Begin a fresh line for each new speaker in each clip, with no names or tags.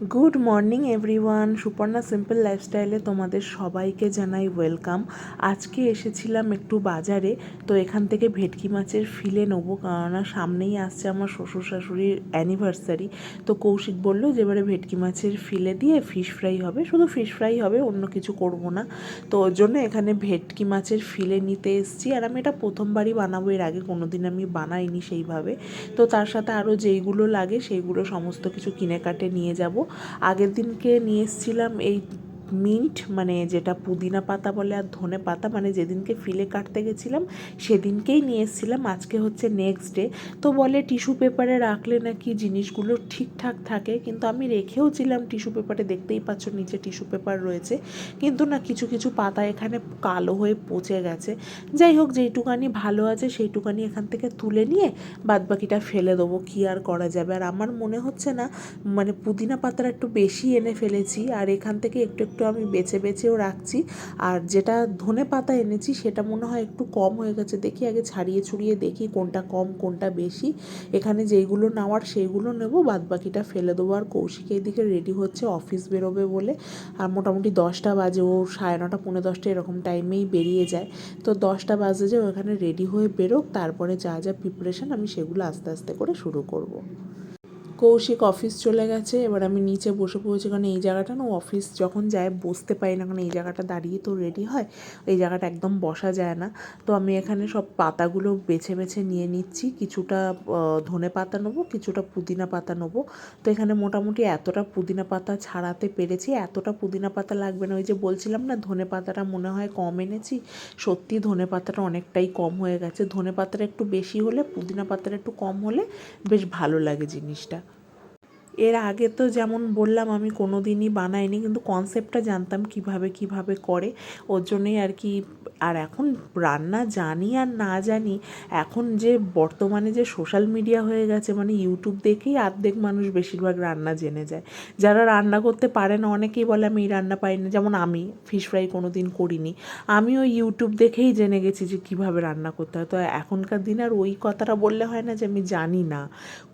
Good morning everyone, Suparna simple লাইফস্টাইলে তোমাদের সবাইকে জানাই ওয়েলকাম। আজকে এসেছিলাম একটু বাজারে, তো এখান থেকে ভেটকি মাছের ফিলে নেবো, কেননা সামনেই আসছে আমার শ্বশুর শাশুড়ির অ্যানিভার্সারি। তো কৌশিক বললো যে এবারে ভেটকি মাছের ফিলে দিয়ে ফিশ ফ্রাই হবে, শুধু ফিশ ফ্রাই হবে, অন্য কিছু করব না। তো ওর জন্য এখানে ভেটকি মাছের ফিলে নিতে এসেছি। আর আমি এটা প্রথমবারই বানাবো, এর আগে কোনো দিন আমি বানাইনি সেইভাবে। তো তার সাথে আরও যেইগুলো লাগে সেইগুলো সমস্ত কিছু কিনে কাটে নিয়ে যাব। আগের দিনকে নিয়ে এসেছিলাম এই মিন্ট, মানে যেটা পুদিনা পাতা বলে, আর ধনে পাতা, মানে যেদিনকে ফিলে কাটতে গেছিলাম সেদিনকেই নিয়ে এসেছিলাম। আজকে হচ্ছে নেক্সট ডে। তো বলে টিস্যু পেপারে রাখলে নাকি জিনিসগুলো ঠিকঠাক থাকে, কিন্তু আমি রেখেও ছিলাম টিস্যু পেপারে, দেখতেই পাচ্ছ নিচে টিস্যু পেপার রয়েছে, কিন্তু না কিছু কিছু পাতা এখানে কালো হয়ে পচে গেছে। যাই হোক, যেইটুকানি ভালো আছে সেইটুকানি এখান থেকে তুলে নিয়ে বাদবাকিটা ফেলে দেবো, কী আর করা যাবে। আর আমার মনে হচ্ছে না, মানে পুদিনা পাতার একটু বেশি এনে ফেলেছি, আর এখান থেকে একটু একটু আমি বেছে বেছেও রাখছি। আর যেটা ধনে পাতা এনেছি সেটা মনে হয় একটু কম হয়ে গেছে, দেখি আগে ছাড়িয়ে ছুড়িয়ে দেখি কোনটা কম কোনটা বেশি। এখানে যেইগুলো নেওয়ার সেইগুলো নেব, বাদবাকিটা ফেলে দেবো। আর কৌশিক এইদিকে রেডি হচ্ছে অফিস বেরোবে বলে। আর মোটামুটি 10টা বাজে, ও 9:30 পৌনে 10টা এরকম টাইমেই বেরিয়ে যায়। তো 10টা বাজে যে ওখানে রেডি হয়ে বেরোক, তারপরে যা যা প্রিপারেশন আমি সেগুলো আস্তে আস্তে করে শুরু করব। কৌশিক অফিস চলে গেছে, এবার আমি নিচে বসে পড়েছি, কারণ এই জায়গাটা না অফিস যখন যায় বসতে পারি না, কারণ এই জায়গাটা দাঁড়িয়ে তো রেডি হয়, এই জায়গাটা একদম বসা যায় না। তো আমি এখানে সব পাতাগুলো বেছে বেছে নিয়ে নিচ্ছি, কিছুটা ধনে পাতা নেবো, কিছুটা পুদিনা পাতা নেবো। তো এখানে মোটামুটি এতটা পুদিনা পাতা ছাড়াতে পেরেছি, এতটা পুদিনা পাতা লাগবে না। ওই যে বলছিলাম না ধনে পাতাটা মনে হয় কম এনেছি, সত্যি ধনে পাতাটা অনেকটাই কম হয়ে গেছে। ধনে পাতাটা একটু বেশি হলে, পুদিনা পাতাটা একটু কম হলে বেশ ভালো লাগে জিনিসটা। এর আগে তো যেমন বললাম আমি কোনো দিনই বানাইনি, কিন্তু কনসেপ্টটা জানতাম কিভাবে কিভাবে করে, ওর জন্যই আর কি। আর এখন রান্না জানি আর না জানি, এখন যে বর্তমানে যে সোশ্যাল মিডিয়া হয়ে গেছে, মানে ইউটিউব দেখেই অর্ধেক মানুষ বেশিরভাগ রান্না জেনে যায়। যারা রান্না করতে পারে না, অনেকেই বলে আমি এই রান্না পারি না, যেমন আমি ফিশ ফ্রাই কোনো দিন করিনি, আমি ওই ইউটিউব দেখেই জেনে গেছি যে কীভাবে রান্না করতে হয়। তো এখনকার দিন আর ওই কথাটা বললে হয় না যে আমি জানি না,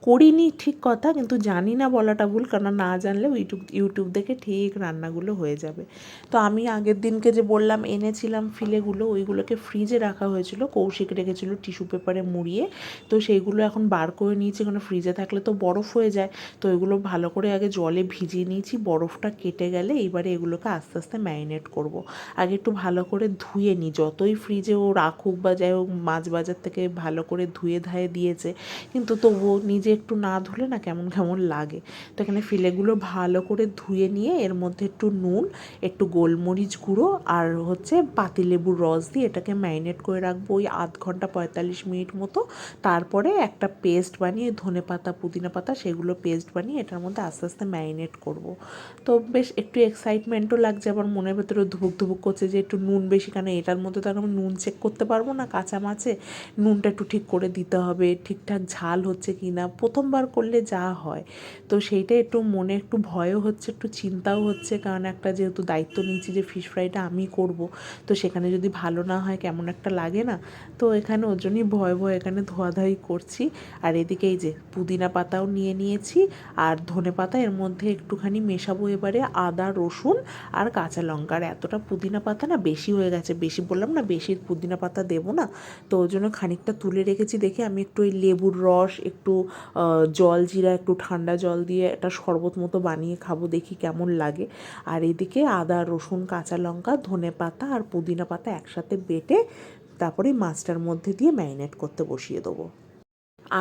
করিনি ঠিক কথা, কিন্তু জানি না বলাটা ভুল, কারণ না জানলেও ইউটিউব দেখে ঠিক রান্নাগুলো হয়ে যাবে। তো আমি আগের দিনকে যে বললাম এনেছিলাম ফিলেগুলো, ওইগুলোকে ফ্রিজে রাখা হয়েছিল, কৌশিক রেখেছিল টিস্যু পেপারে মুড়িয়ে। তো সেইগুলো এখন বার করে নিয়েছি, কারণ ফ্রিজে থাকলে তো বরফ হয়ে যায়। তো এগুলো ভালো করে আগে জলে ভিজিয়ে নিয়েছি, বরফটা কেটে গেলে এইবারে এগুলোকে আস্তে আস্তে ম্যারিনেট করব। আগে একটু ভালো করে ধুয়ে নিই, যতই ফ্রিজে ও রাখুক বা যাই হোক, মাছ বাজার থেকে ভালো করে ধুয়ে ধায়ে দিয়েছে, কিন্তু তবুও নিজে একটু না ধুলে না কেমন কেমন লাগে। তো এখানে ফিলেগুলো ভালো করে ধুয়ে নিয়ে এর মধ্যে একটু নুন, একটু গোলমরিচ গুঁড়ো আর হচ্ছে পাতিলেবুর রস দিয়ে এটাকে ম্যারিনেট করে রাখবো ওই 0.5 ঘন্টা 45 মিনিট মতো। তারপরে একটা পেস্ট বানিয়ে, ধনে পাতা পুদিনা পাতা সেগুলো পেস্ট বানিয়ে এটার মধ্যে আস্তে আস্তে ম্যারিনেট করব। তো বেশ একটু এক্সাইটমেন্টও লাগছে, আবার মনের ভেতরে ধুবুক ধুবুক করছে যে একটু নুন বেশি, কেন এটার মধ্যে তো আমি নুন চেক করতে পারবো না, কাঁচা মাছে নুনটা একটু ঠিক করে দিতে হবে, ঠিকঠাক ঝাল হচ্ছে কি না, প্রথমবার করলে যা হয়। তো সেইটা একটু মনে একটু ভয়ও হচ্ছে, একটু চিন্তাও হচ্ছে, কারণ একটা যেহেতু দায়িত্ব নিয়েছি যে ফিশ ফ্রাইটা আমি করব, তো সেখানে যদি ভালো না হয় কেমন একটা লাগে না। তো এখানে ওর জন্যই ভয় ভয় এখানে ধোয়াধাই করছি। আর এদিকে এই যে পুদিনা পাতাও নিয়ে নিয়েছি, আর ধনে পাতা এর মধ্যে একটুখানি মেশাবো এবারে আদা রসুন আর কাঁচা লঙ্কা। আর এতটা পুদিনা পাতা না বেশি হয়ে গেছে, বেশি বললাম না, বেশি পুদিনা পাতা দেবো না। তো ওই জন্য খানিকটা তুলে রেখেছি, দেখে আমি একটু ওই লেবুর রস, একটু জল জিরা, একটু ঠান্ডা জল দিয়ে একটা শরবত মতো বানিয়ে খাবো, দেখি কেমন লাগে। আর এদিকে আদা রসুন কাঁচা লঙ্কা ধনে পাতা আর পুদিনা পাতা একসাথে বেটে তারপরে মাছটার মধ্যে দিয়ে ম্যারিনেট করতে বসিয়ে দেবো।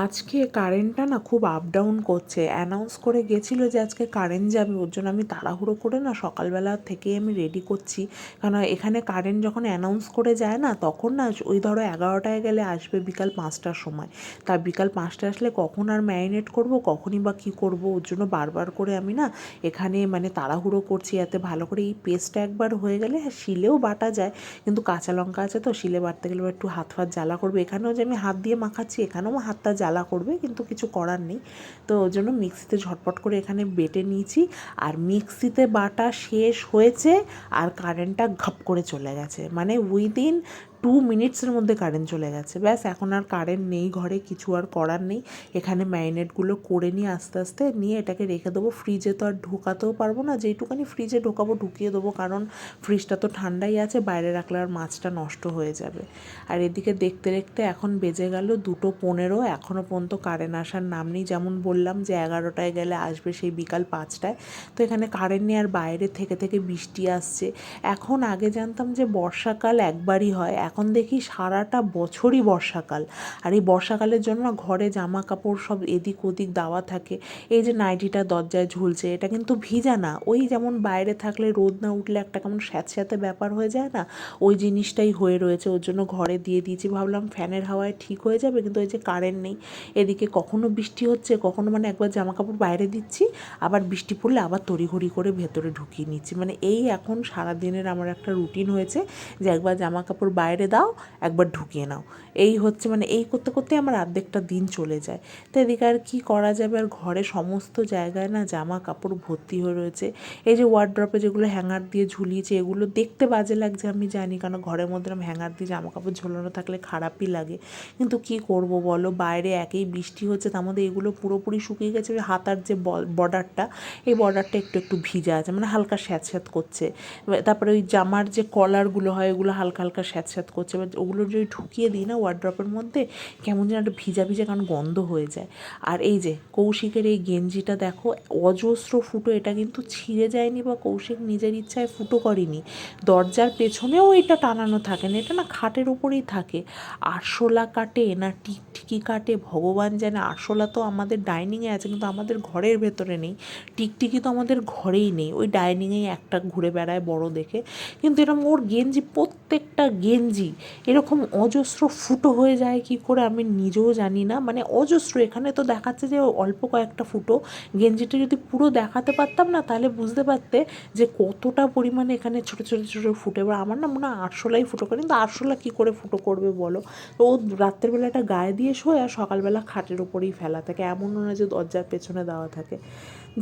আজকে কারেন্টটা না খুব আপ ডাউন করছে, অ্যানাউন্স করে গেছিলো যে আজকে কারেন্ট যাবে, ওর জন্য আমি তাড়াহুড়ো করে না সকালবেলা থেকেই আমি রেডি করছি। কারণ এখানে কারেন্ট যখন অ্যানাউন্স করে যায় না, তখন না ওই ধরো 11টায় গেলে আসবে বিকাল 5টার সময়। তা বিকাল 5টায় আসলে কখন আর ম্যারিনেট করব, কখনই বা কী করবো, ওর জন্য বারবার করে আমি না এখানে মানে তাড়াহুড়ো করছি, এতে ভালো করে এই পেস্টটা একবার হয়ে গেলে, হ্যাঁ শিলেও বাটা যায়, কিন্তু কাঁচা লঙ্কা আছে তো শিলে বাটতে গেলে একটু হাত ফাত জ্বালা করবে, এখানেও যে আমি হাত দিয়ে মাখাচ্ছি এখানেও হাতটা জ্বালা করবে, কিন্তু কিছু করার নেই। তো ওই জন্য মিক্সিতে ঝটপট করে এখানে বেটে নিয়েছি। আর মিক্সিতে বাটা শেষ হয়েছে আর কারেন্টটা ঘপ করে চলে গেছে, মানে উইদিন মিনিটসের মধ্যে কারেন্ট চলে গেছে। ব্যাস এখন আর কারেন্ট নেই ঘরে, কিছু আর করার নেই। এখানে ম্যারিনেটগুলো করে নিয়ে আস্তে আস্তে নিয়ে এটাকে রেখে দেবো। ফ্রিজে তো আর ঢোকাতেও পারবো না, যেইটুখানি ফ্রিজে ঢোকাবো ঢুকিয়ে দেবো, কারণ ফ্রিজটা তো ঠান্ডাই আছে, বাইরে রাখলে আর মাছটা নষ্ট হয়ে যাবে। আর এদিকে দেখতে দেখতে এখন বেজে গেল 2:15, এখনও পর্যন্ত কারেন্ট আসার নাম নেই। যেমন বললাম যে 11টায় গেলে আসবে, সেই বিকাল 5টায়। তো এখানে কারেন্ট নেই, আর বাইরে থেকে থেকে বৃষ্টি আসছে। এখন আগে জানতাম যে বর্ষাকাল একবারই হয়, এখন দেখি সারাটা বছরই বর্ষাকাল। আর এই বর্ষাকালের জন্য ঘরে জামা কাপড় সব এদিক ওদিক দেওয়া থাকে। এই যে নাইটিটা দরজায় ঝুলছে, এটা কিন্তু ভিজা না, ওই যেমন বাইরে থাকলে রোদ না উঠলে একটা কেমন স্যাঁতস্যাঁতে ব্যাপার হয়ে যায় না, ওই জিনিসটাই হয়ে রয়েছে। ওর জন্য ঘরে দিয়ে দিয়েছি, ভাবলাম ফ্যানের হাওয়ায় ঠিক হয়ে যাবে, কিন্তু ওই যে কারেন্ট নেই। এদিকে কখনো বৃষ্টি হচ্ছে, কখনো মানে একবার জামা কাপড় বাইরে দিচ্ছি, আবার বৃষ্টি পড়লে আবার তড়িঘড়ি করে ভেতরে ঢুকিয়ে নিচ্ছি। মানে এই এখন সারাদিনের আমার একটা রুটিন হয়েছে যে একবার জামা কাপড় বাইরে দাও, একবার ঢুকিয়ে নাও। এই হচ্ছে, মানে এই করতে করতে আমার অর্ধেকটা দিন চলে যায়। তো এদিকে আর কী করা যাবে, আর ঘরে সমস্ত জায়গায় না জামা কাপড় ভর্তি হয়ে রয়েছে। এই যে ওয়ার্ড্রপে যেগুলো হ্যাঙ্গার দিয়ে ঝুলিয়েছে, এগুলো দেখতে বাজে লাগছে আমি জানি, কারণ ঘরের মধ্যে হ্যাঙ্গার দিয়ে জামা কাপড় ঝোলানো থাকলে খারাপই লাগে, কিন্তু কি করব বলো, বাইরে একেই বৃষ্টি হচ্ছে, তার মধ্যে এগুলো পুরোপুরি শুকিয়ে গেছে। ওই হাতার যে বর্ডারটা, এই বর্ডারটা একটু একটু ভিজা আছে, মানে হালকা স্যাঁতস্যাঁত করছে। তারপরে ওই জামার যে কলারগুলো হয়, ওগুলো হালকা হালকা স্যাঁতস্যাঁত করছে। এবার ওগুলো যদি ঢুকিয়ে দিই না ওয়ার্ড্রপের মধ্যে, কেমন যেন একটা ভিজা ভিজা, কারণ গন্ধ হয়ে যায়। আর এই যে কৌশিকের এই গেঞ্জিটা দেখো, অজস্র ফুটো, এটা কিন্তু ছিঁড়ে যায়নি বা কৌশিক নিজের ইচ্ছায় ফুটো করেনি, দরজার পেছনেও এটা টানানো থাকে না, এটা না খাটের উপরেই থাকে। আরশোলা কাটে না টিকটিকি কাটে ভগবান জানে। আরশোলা তো আমাদের ডাইনিংয়ে আছে, কিন্তু আমাদের ঘরের ভেতরে নেই। টিকটিকি তো আমাদের ঘরেই নেই, ওই ডাইনিংয়েই একটা ঘুরে বেড়ায় বড় দেখে। কিন্তু এরকম ওর গেঞ্জি, প্রত্যেকটা গেঞ্জি এরকম অজস্র ফুটো হয়ে যায় কি করে আমি নিজেও জানি না, মানে অজস্র। এখানে তো দেখাচ্ছে যে অল্প কয়েকটা ফুটো, গেঞ্জিটা যদি পুরো দেখাতে পারতাম না, তাহলে বুঝতে পারতে যে কতটা পরিমাণে এখানে ছোটো ছোটো ছোটো ফুটো। এবার আমার না মনে হয় আরশোলাই ফুটো করে, কিন্তু আরশোলা কী করে ফুটো করবে বলো। ও রাত্রের বেলাটা গায়ে দিয়ে শোয়, আর সকালবেলা খাটের ওপরেই ফেলা থাকে, এমনও না যে দরজার পেছনে দেওয়া থাকে।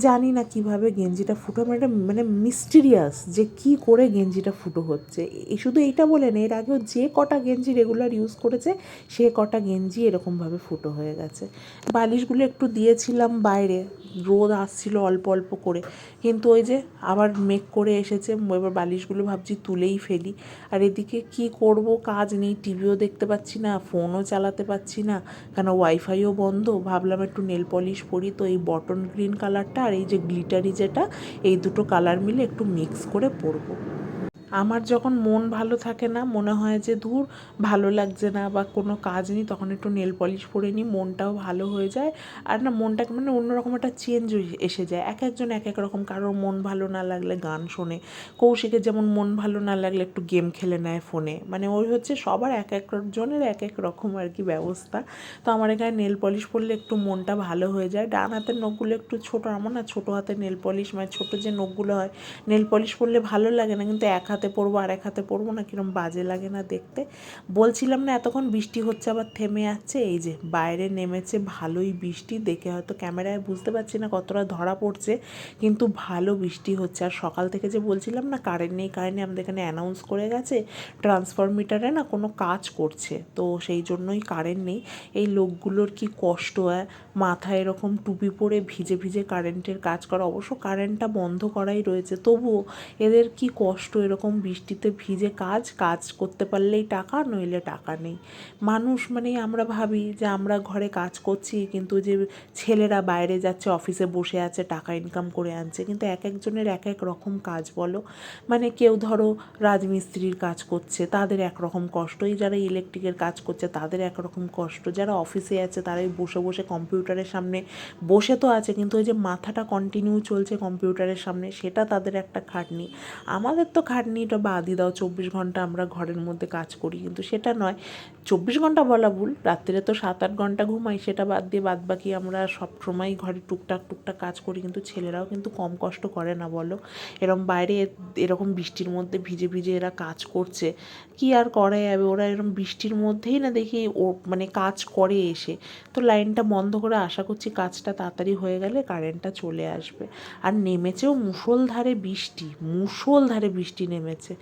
জানি না কিভাবে গেঞ্জিটা ফুটো, মানে মিস্টিরিয়াস যে কী করে গেঞ্জিটা ফুটো হচ্ছে। এই শুধু এইটা বলে না, এর আগেও যে কটা গেঞ্জি রেগুলার ইউজ করেছে, সে কটা গেঞ্জি এরকমভাবে ফুটো হয়ে গেছে। বালিশগুলো একটু দিয়েছিলাম বাইরে, রোদ আসছিল অল্প অল্প করে, কিন্তু ওই যে আবার মেঘ করে এসেছে, এবার বালিশগুলো ভাবছি তুলেই ফেলি। আর এদিকে কি করব, কাজ নেই, টিভিও দেখতে পাচ্ছি না, ফোনও চালাতে পাচ্ছি না, কেন ওয়াইফাইও বন্ধ। ভাবলাম একটু নেল পলিশ পরি, তো এই বটন গ্রিন কালারটা আর এই যে গ্লিটারি যেটা, এই দুটো কালার মিলে একটু মিক্স করে পরবো। আমার যখন মন ভালো থাকে না, মনে হয় যে ধুর ভালো লাগছে না বা কোনো কাজ নেই, তখন একটু নেল পলিশ পরে নিই, মনটাও ভালো হয়ে যায়। আর না মনটাকে মানে অন্যরকম একটা চেঞ্জ এসে যায়। এক একজন এক এক রকম, কারোর মন ভালো না লাগলে গান শোনে, কৌশিকের যেমন মন ভালো না লাগলে একটু গেম খেলে নেয় ফোনে, মানে ওই হচ্ছে সবার এক একজনের এক এক রকম আর কি ব্যবস্থা। তো আমার এখানে নেল পলিশ পরলে একটু মনটা ভালো হয়ে যায়। ডান হাতের নখগুলো একটু ছোটো, আমার না ছোটো হাতের নেল পলিশ, মানে ছোটো যে নখগুলো হয়, নেল পলিশ পরলে ভালো লাগে না, কিন্তু এক হাতে পরবো আর এক হাতে পরবো না, কিরম বাজে লাগে না দেখতে। বলছিলাম না এতক্ষণ বৃষ্টি হচ্ছে আবার থেমে যাচ্ছে, এই যে বাইরে নেমেছে ভালোই বৃষ্টি, দেখে হয়তো ক্যামেরায় বুঝতে পারছি না কতটা ধরা পড়ছে, কিন্তু ভালো বৃষ্টি হচ্ছে। আর সকাল থেকে যে বলছিলাম না কারেন্ট নেই কারেন্ট নেই, আমাদের এখানে অ্যানাউন্স করে গেছে ট্রান্সফরমিটারে না কোনো কাজ করছে, তো সেই জন্যই কারেন্ট নেই। এই লোকগুলোর কি কষ্ট হয়, মাথায় এরকম টুপি পরে ভিজে ভিজে কারেন্টের কাজ করা, অবশ্য কারেন্টটা বন্ধ করাই রয়েছে, তবুও এদের কি কষ্ট, এরকম বৃষ্টিতে ভিজে কাজ করতে পারলেই টাকা, নইলে টাকা নেই। মানুষ মানে আমরা ভাবি যে আমরা ঘরে কাজ করছি, কিন্তু যে ছেলেরা বাইরে যাচ্ছে, অফিসে বসে আছে, টাকা ইনকাম করে আনছে, কিন্তু এক একজনের এক এক রকম কাজ বলো। মানে কেউ ধরো রাজমিস্ত্রির কাজ করছে, তাদের একরকম কষ্ট, এই যারা ইলেকট্রিকের কাজ করছে তাদের একরকম কষ্ট, যারা অফিসে আছে তারাই বসে বসে কম্পিউটারের সামনে বসে তো আছে, কিন্তু ওই যে মাথাটা কন্টিনিউ চলছে কম্পিউটারের সামনে, সেটা তাদের একটা খাটনি। আমাদের তো খাটনিটা বাদই দাও, 24 ঘন্টা আমরা ঘরের মধ্যে কাজ করি, কিন্তু সেটা নয়, 24 ঘন্টা বলা ভুল, রাত্রে তো 7-8 ঘন্টা ঘুমাই, সেটা বাদ দিয়ে বাদ বাকি আমরা সব সময় ঘরে টুকটাক টুকটাক কাজ করি, কিন্তু ছেলেরাও কিন্তু কম কষ্ট করে না বলো। এরকম বাইরে এরকম বৃষ্টির মধ্যে ভিজে ভিজে এরা কাজ করছে, কি আর করা যাবে, ওরা এরকম বৃষ্টির মধ্যেই না দেখি ও মানে কাজ করে এসে। তো লাইনটা বন্ধ করে আশা করছি কাজটা তাড়াতাড়ি হয়ে গেলে কারেন্টটা চলে আসবে। আর নেমেছেও মুষলধারে বৃষ্টি, মুষলধারে বৃষ্টি নেমেছে। জমেছে।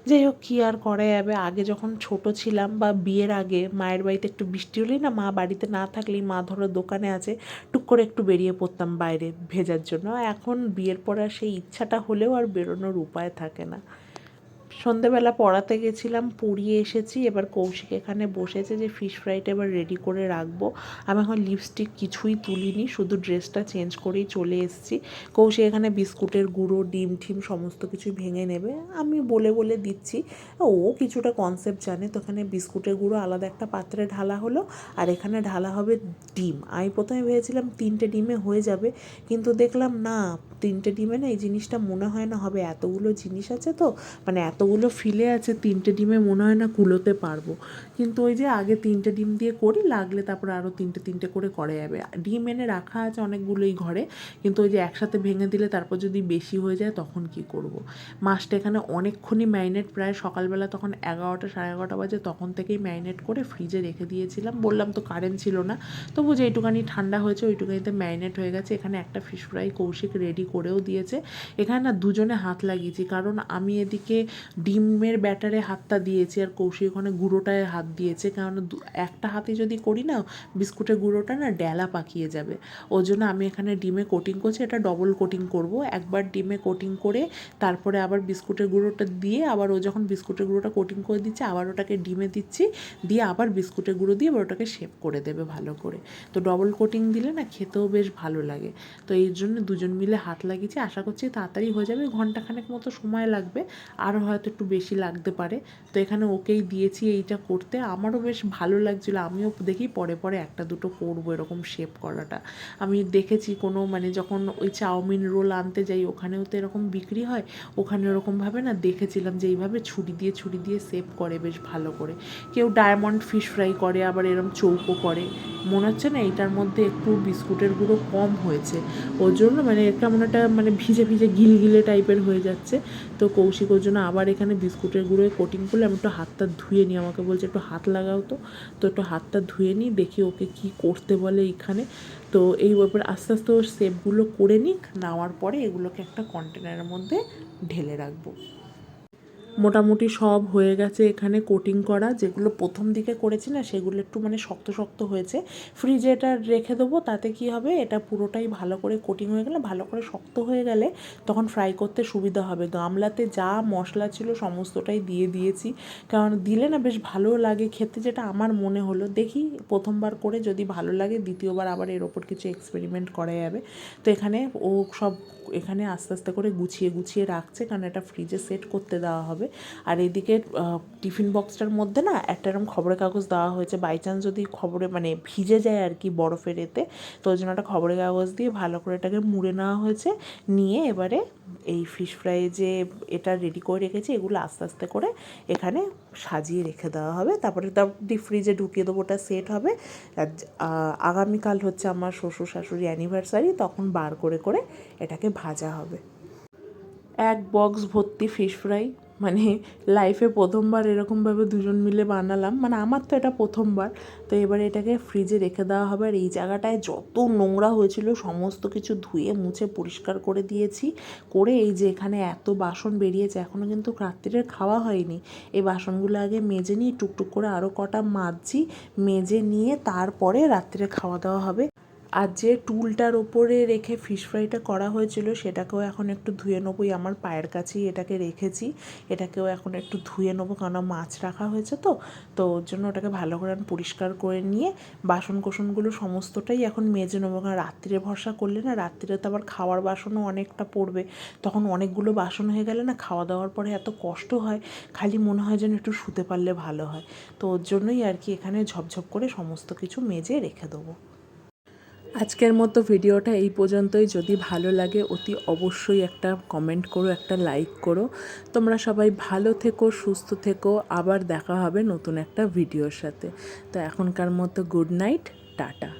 যাই হোক, কী আর করা যাবে, আগে যখন ছোট ছিলাম বা বিয়ের আগে মায়ের বাড়িতে একটু বৃষ্টি হলেই না, মা বাড়িতে না থাকলেই, মা ধরো দোকানে আছে, টুক করে একটু বেরিয়ে পড়তাম বাইরে ভেজার জন্য। এখন বিয়ের পর আর সেই ইচ্ছাটা হলেও আর বেরোনোর উপায় থাকে না। সন্ধেবেলা পড়াতে গেছিলাম, পড়িয়ে এসেছি, এবার কৌশিক এখানে বসেছে যে ফিশ ফ্রাইটা এবার রেডি করে রাখবো। আমি এখন লিপস্টিক কিছুই তুলিনি, শুধু ড্রেসটা চেঞ্জ করেই চলে এসেছি। কৌশিক এখানে বিস্কুটের গুঁড়ো, ডিম ঠিম সমস্ত কিছুই ভেঙে নেবে, আমি বলে বলে দিচ্ছি। ও কিছুটা কনসেপ্ট জানে, তো এখানে বিস্কুটের গুঁড়ো আলাদা একটা পাত্রে ঢালা হলো, আর এখানে ঢালা হবে ডিম। আমি প্রথমে ভেবেছিলাম 3টে ডিমে হয়ে যাবে, কিন্তু দেখলাম না, 3টে ডিমে না এই জিনিসটা মনে হয় না হবে, এতগুলো জিনিস আছে তো, মানে এতগুলো ফিলে আছে, 3টে ডিমে মনে হয় না কুলোতে পারবো। কিন্তু ওই যে আগে 3টে ডিম দিয়ে করি, লাগলে তারপর আরও 3টে করে করা যাবে। ডিম এনে রাখা আছে অনেকগুলোই ঘরে, কিন্তু ওই যে একসাথে ভেঙে দিলে তারপর যদি বেশি হয়ে যায় তখন কি করব। মাছটা এখানে অনেকক্ষণই ম্যারিনেট, প্রায় সকালবেলা তখন 11টা 11:30 বাজে, তখন থেকেই ম্যারিনেট করে ফ্রিজে রেখে দিয়েছিলাম। বললাম তো কারেন্ট ছিল না, তবু যে এইটুখানি ঠান্ডা হয়েছে ওইটুখানিতে ম্যারিনেট হয়ে গেছে। এখানে একটা ফিশ ফ্রাই কৌশিক রেডি করেও দিয়েছে। এখানে না দুজনে হাত লাগিয়েছি, কারণ আমি এদিকে ডিমের ব্যাটারে হাতটা দিয়েছি আর কৌশিক ওখানে গুঁড়োটায় হাত দিয়েছে, কারণ একটা হাতে যদি করি না, বিস্কুটের গুঁড়োটা না ডেলা পাকিয়ে যাবে। ওই জন্য আমি এখানে ডিমে কোটিং করছি, এটা ডবল কোটিং করব। একবার ডিমে কোটিং করে তারপরে আবার বিস্কুটের গুঁড়োটা দিয়ে, আবার ও যখন বিস্কুটের গুঁড়োটা কোটিং করে দিচ্ছে আবার ওটাকে ডিমে দিচ্ছি, দিয়ে আবার বিস্কুটের গুঁড়ো দিয়ে আবার ওটাকে শেপ করে দেবে ভালো করে। তো ডবল কোটিং দিলে না খেতেও বেশ ভালো লাগে। তো এই জন্য দুজন মিলে হাত লাগিয়েছি, আশা করছি তাড়াতাড়ি হয়ে যাবে, ঘন্টাখানেক মতো সময় লাগবে, আরও হয়তো একটু বেশি লাগতে পারে। তো এখানে ওকেই দিয়েছি এইটা করতে, আমারও বেশ ভালো লাগছিলো, আমিও দেখি পরে পরে একটা দুটো করবো এরকম শেপ করাটা। আমি দেখেছি কোনো মানে যখন ওই চাউমিন রোল আনতে যাই, ওখানেও তো এরকম বিক্রি হয়, ওখানে ওরকমভাবে না দেখেছিলাম যে এইভাবে ছুরি দিয়ে শেপ করে বেশ ভালো করে। কেউ ডায়মন্ড ফিশ ফ্রাই করে, আবার এরকম চৌকো করে। মনে হচ্ছে না এইটার মধ্যে একটু বিস্কুটের গুঁড়ো কম হয়েছে, ওর জন্য মানে কেমন একটা মানে ভিজে ভিজে গিলগিলে টাইপের হয়ে যাচ্ছে। তো কৌশিক ওর জন্য আবার এখানে বিস্কুটের গুঁড়োয় কোটিং করলে, আমি একটু হাতটা ধুয়ে নিই, আমাকে বলছে একটু হাত লাগাও, তো একটু হাতটা ধুয়ে নিই, দেখি ওকে কি করতে বলে এইখানে। তো এই ব্যাপারে আস্তে আস্তে ওর শেপগুলো করে নিক, নেওয়ার পরে এগুলোকে একটা কন্টেনারের মধ্যে ঢেলে রাখবো। মোটামুটি সব হয়ে গেছে এখানে কোটিং করা, যেগুলো প্রথম দিকে করেছি না সেগুলো একটু মানে শক্ত শক্ত হয়েছে। ফ্রিজে এটা রেখে দেবো, তাতে কি হবে, এটা পুরোটাই ভালো করে কোটিং হয়ে গেলে, ভালো করে শক্ত হয়ে গেলে তখন ফ্রাই করতে সুবিধা হবে। গামলাতে যা মশলা ছিল সমস্তটাই দিয়ে দিয়েছি, কারণ দিলে না বেশ ভালো লাগে খেতে, যেটা আমার মনে হলো। দেখি প্রথমবার করে যদি ভালো লাগে দ্বিতীয়বার আবার এর ওপর কিছু এক্সপেরিমেন্ট করা যাবে। তো এখানে ও সব এখানে আস্তে আস্তে করে গুছিয়ে গুছিয়ে রাখছে, কারণ এটা ফ্রিজে সেট করতে দেওয়া হবে। আর এদিকে টিফিন বক্সটার মধ্যে না একটা এরকম খবরের কাগজ দেওয়া হয়েছে, বাই চান্স যদি খবরে মানে ভিজে যায় আর কি বরফের এতে, তো ওই জন্য একটা খবরের কাগজ দিয়ে ভালো করে এটাকে মুড়ে নেওয়া হয়েছে। নিয়ে এবারে এই ফিশ ফ্রাই যে এটা রেডি করে রেখেছি, এগুলো আস্তে আস্তে করে এখানে সাজিয়ে রেখে দেওয়া হবে, তারপরে ডিপ ফ্রিজে ঢুকিয়ে দেবো, ওটা সেট হবে। আগামীকাল হচ্ছে আমার শ্বশুর শাশুড়ি অ্যানিভার্সারি, তখন বার করে করে এটাকে ভাজা হবে। এক বক্স ভর্তি ফিশ ফ্রাই, মানে লাইফে প্রথমবার এরকমভাবে দুজন মিলে বানালাম, মানে আমার তো এটা প্রথমবার। তো এবারে এটাকে ফ্রিজে রেখে দেওয়া হবে। আর এই জায়গাটায় যত নোংরা হয়েছিল সমস্ত কিছু ধুয়ে মুছে পরিষ্কার করে দিয়েছি, করে এই যে এখানে এত বাসন বেরিয়েছে, এখনও কিন্তু রাত্রিরের খাওয়া হয়নি, এই বাসনগুলো আগে মেজে নিই, টুকটুক করে আরও কটা মাজছি, মেজে নিয়ে তারপরে রাত্রে খাওয়া দাওয়া হবে। আর যে টুলটার ওপরে রেখে ফিশ ফ্রাইটা করা হয়েছিল সেটাকেও এখন একটু ধুয়ে নেবোই, আমার পায়ের কাছেই এটাকে রেখেছি, এটাকেও এখন একটু ধুয়ে নেবো, কারণ মাছ রাখা হয়েছে তো, তো ওর জন্য ওটাকে ভালো করে পরিষ্কার করে নিয়ে বাসন কোসনগুলো সমস্তটাই এখন মেজে নেবো। কারণ রাত্রিরে ভরসা করলে না, রাত্রিরে তো আবার খাওয়ার বাসনও অনেকটা পড়বে, তখন অনেকগুলো বাসন হয়ে গেলে না খাওয়া দাওয়ার পরে এত কষ্ট হয়, খালি মনে হয় যেন একটু শুতে পারলে ভালো হয়। তো ওর জন্যই আর কি এখানে ঝপঝপ করে সমস্ত কিছু মেজে রেখে দেবো। আজকের মতো ভিডিওটা এই পর্যন্তই। যদি ভালো লাগে অতি অবশ্যই একটা কমেন্ট করো, একটা লাইক করো। তোমরা সবাই ভালো থেকো, সুস্থ থেকো, আবার দেখা হবে নতুন একটা ভিডিওর সাথে। তো এখনকার মতো গুড নাইট, টাটা।